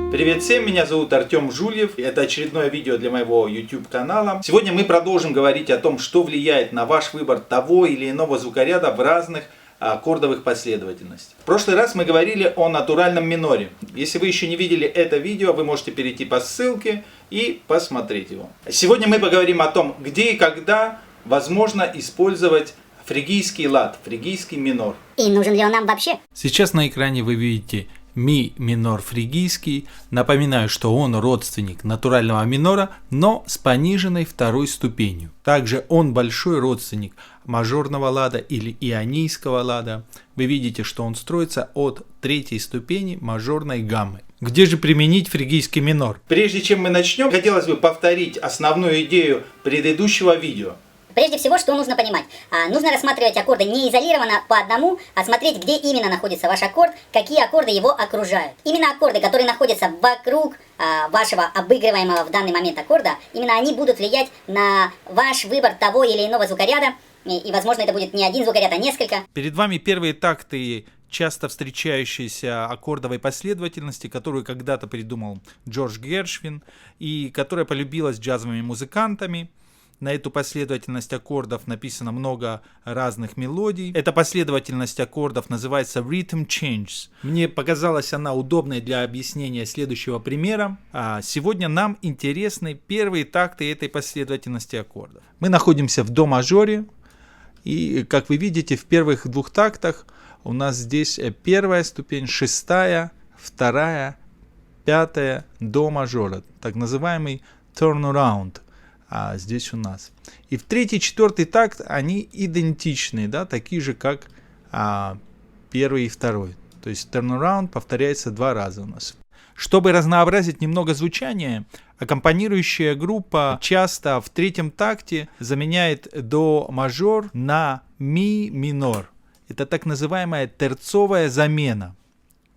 Привет всем, меня зовут Артем Жульев, это очередное видео для моего YouTube канала. Сегодня мы продолжим говорить о том, что влияет на ваш выбор того или иного звукоряда в разных аккордовых последовательностях. В прошлый раз мы говорили о натуральном миноре. Если вы еще не видели это видео, вы можете перейти по ссылке и посмотреть его. Сегодня мы поговорим о том, где и когда возможно использовать фригийский лад, фригийский минор. И нужен ли он нам вообще? Сейчас на экране вы видите ми минор фригийский. Напоминаю, что он родственник натурального минора, но с пониженной второй ступенью. Также он большой родственник мажорного лада или ионийского лада. Вы видите, что он строится от третьей ступени мажорной гаммы. Где же применить фригийский минор? Прежде чем мы начнем, хотелось бы повторить основную идею предыдущего видео. Прежде всего, что нужно понимать? Нужно рассматривать аккорды не изолированно по одному, а смотреть, где именно находится ваш аккорд, какие аккорды его окружают. Именно аккорды, которые находятся вокруг вашего обыгрываемого в данный момент аккорда, именно они будут влиять на ваш выбор того или иного звукоряда. И возможно, это будет не один звукоряд, а несколько. Перед вами первые такты часто встречающейся аккордовой последовательности, которую когда-то придумал Джордж Гершвин и которая полюбилась джазовыми музыкантами. На эту последовательность аккордов написано много разных мелодий. Эта последовательность аккордов называется Rhythm Changes. Мне показалась она удобной для объяснения следующего примера. Сегодня нам интересны первые такты этой последовательности аккордов. Мы находимся в до мажоре. И, как вы видите, в первых двух тактах у нас здесь первая ступень, шестая, вторая, пятая до мажора. Так называемый turnaround. Здесь у нас. И в третий, четвертый такт они идентичны, да, такие же, как первый и второй. То есть turnaround повторяется два раза у нас. Чтобы разнообразить немного звучание, аккомпанирующая группа часто в третьем такте заменяет до мажор на ми минор. Это так называемая терцовая замена.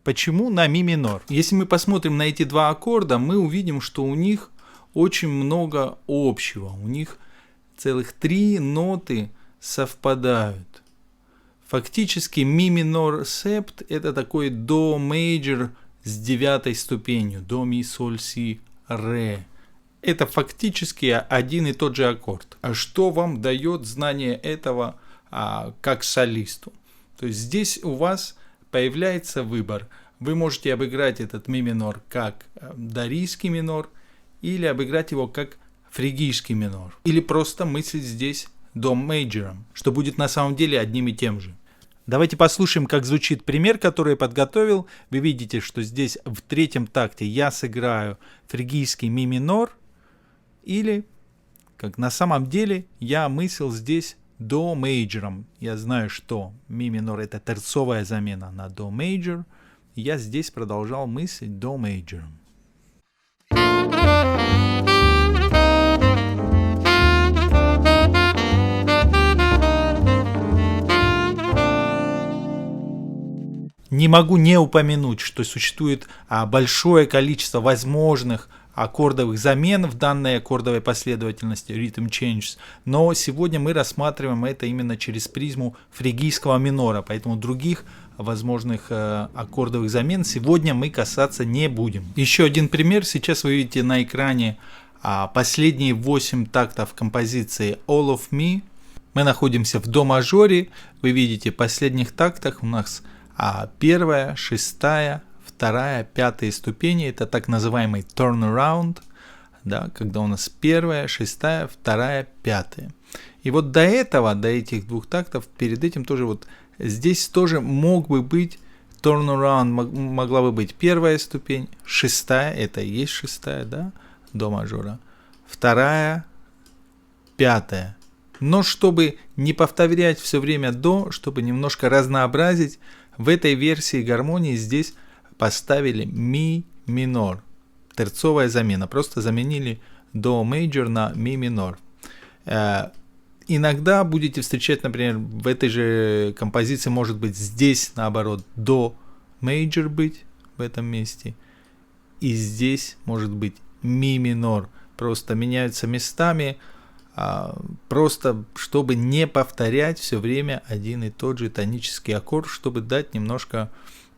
Почему на ми минор? Если мы посмотрим на эти два аккорда, мы увидим, что у них очень много общего. У них целых 3 ноты совпадают. Фактически ми минор септ это такой до мейджор с 9 ступенью. До, ми, соль, си, ре. Это фактически один и тот же аккорд. А что вам дает знание этого как солисту? То есть здесь у вас появляется выбор. Вы можете обыграть этот ми минор как дорийский минор, или обыграть его как фригийский минор. Или просто мыслить здесь до мейджором, что будет на самом деле одним и тем же. Давайте послушаем, как звучит пример, который я подготовил. Вы видите, что здесь в третьем такте я сыграю фригийский ми минор. Или, как на самом деле, я мыслил здесь до мейджором. Я знаю, что ми минор это терцовая замена на до мейджор. Я здесь продолжал мыслить до мейджором. Не могу не упомянуть, что существует большое количество возможных аккордовых замен в данной аккордовой последовательности Rhythm Changes, но сегодня мы рассматриваем это именно через призму фригийского минора, поэтому других возможных аккордовых замен сегодня мы касаться не будем. Еще один пример. Сейчас вы видите на экране последние 8 тактов композиции All of Me. Мы находимся в до мажоре. Вы видите, в последних тактах у нас первая, шестая, вторая, пятая ступени. Это так называемый turnaround, да, когда у нас первая, шестая, вторая, пятая. И вот до этого, до этих двух тактов, перед этим тоже вот здесь тоже мог бы быть turnaround, могла бы быть первая ступень, шестая, это и есть шестая, да, до мажора, вторая, пятая. Но чтобы не повторять все время до, чтобы немножко разнообразить, в этой версии гармонии здесь поставили ми минор, терцовая замена, просто заменили до мейджор на ми минор. Иногда будете встречать, например, в этой же композиции может быть здесь наоборот до мейджор быть в этом месте, и здесь может быть ми минор, просто меняются местами, просто чтобы не повторять все время один и тот же тонический аккорд, чтобы дать немножко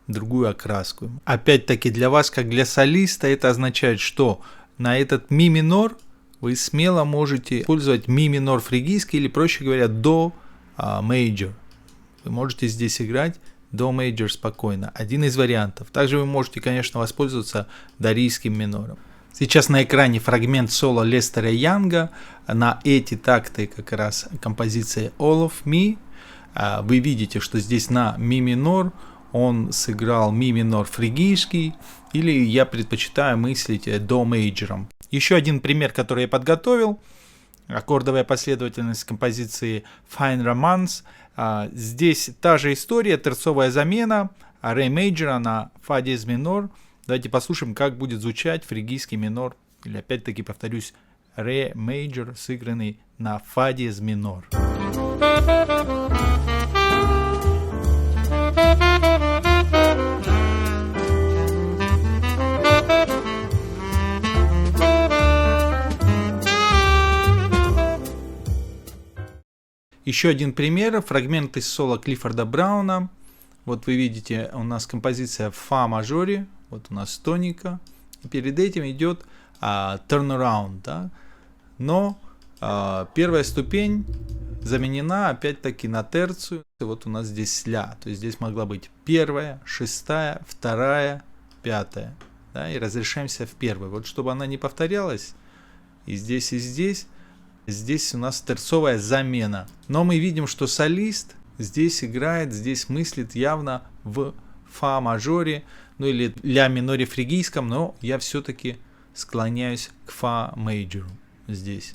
другую окраску. Опять-таки для вас, как для солиста, это означает, что на этот ми минор вы смело можете использовать ми минор фригийский или, проще говоря, до мейджор. Вы можете здесь играть до мейджор спокойно. Один из вариантов. Также вы можете, конечно, воспользоваться дорийским минором. Сейчас на экране фрагмент соло Лестера Янга на эти такты как раз композиции All of Me. Вы видите, что здесь на ми минор он сыграл ми минор фригийский, или я предпочитаю мыслить до мейджором. Еще один пример, который я подготовил. Аккордовая последовательность композиции Fine Romance. Здесь та же история, терцовая замена ре мейджора на фа диез минор. Давайте послушаем, как будет звучать фригийский минор. Или опять-таки повторюсь, ре мейджор, сыгранный на фа диез минор. Еще один пример, фрагмент из соло Клиффорда Брауна. Вот вы видите, у нас композиция в фа мажоре, вот у нас тоника, и перед этим идет turnaround, да? Но первая ступень заменена опять-таки на терцию, и вот у нас здесь ля, то есть здесь могла быть первая, шестая, вторая, пятая, да? И разрешаемся в первой, вот чтобы она не повторялась, и здесь, здесь у нас терцовая замена. Но мы видим, что солист здесь играет, здесь мыслит явно в фа мажоре, ну или ля миноре фригийском, но я все-таки склоняюсь к фа мейджору здесь.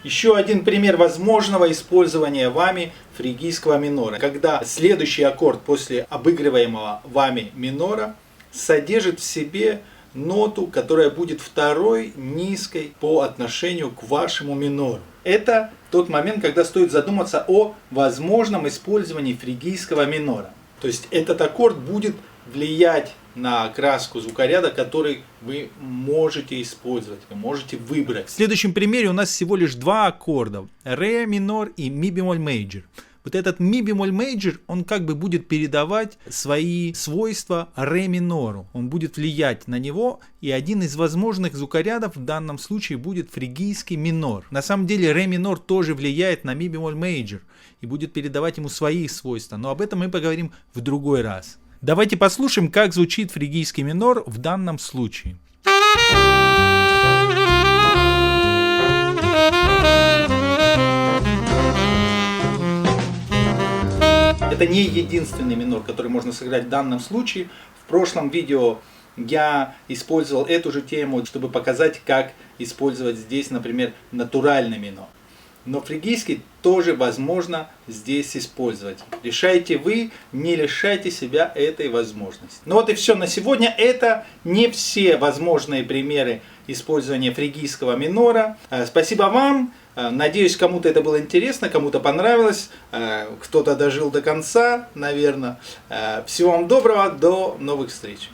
Еще один пример возможного использования вами фригийского минора, когда следующий аккорд после обыгрываемого вами минора содержит в себе ноту, которая будет второй низкой по отношению к вашему минору. Это тот момент, когда стоит задуматься о возможном использовании фригийского минора. То есть этот аккорд будет влиять на окраску звукоряда, который вы можете использовать, вы можете выбрать. В следующем примере у нас всего лишь два аккорда: ре минор и ми бемоль мейджор. Вот этот ми бемоль мейджор, он как бы будет передавать свои свойства ре минору. Он будет влиять на него, и один из возможных звукорядов в данном случае будет фригийский минор. На самом деле ре минор тоже влияет на ми бемоль мейджор и будет передавать ему свои свойства, но об этом мы поговорим в другой раз. Давайте послушаем, как звучит фригийский минор в данном случае. Это не единственный минор, который можно сыграть в данном случае. В прошлом видео я использовал эту же тему, чтобы показать, как использовать здесь, например, натуральный минор. Но фригийский тоже возможно здесь использовать. Решайте вы, не лишайте себя этой возможности. Ну вот и все на сегодня. Это не все возможные примеры использования фригийского минора. Спасибо вам. Надеюсь, кому-то это было интересно, кому-то понравилось. Кто-то дожил до конца, наверное. Всего вам доброго, до новых встреч.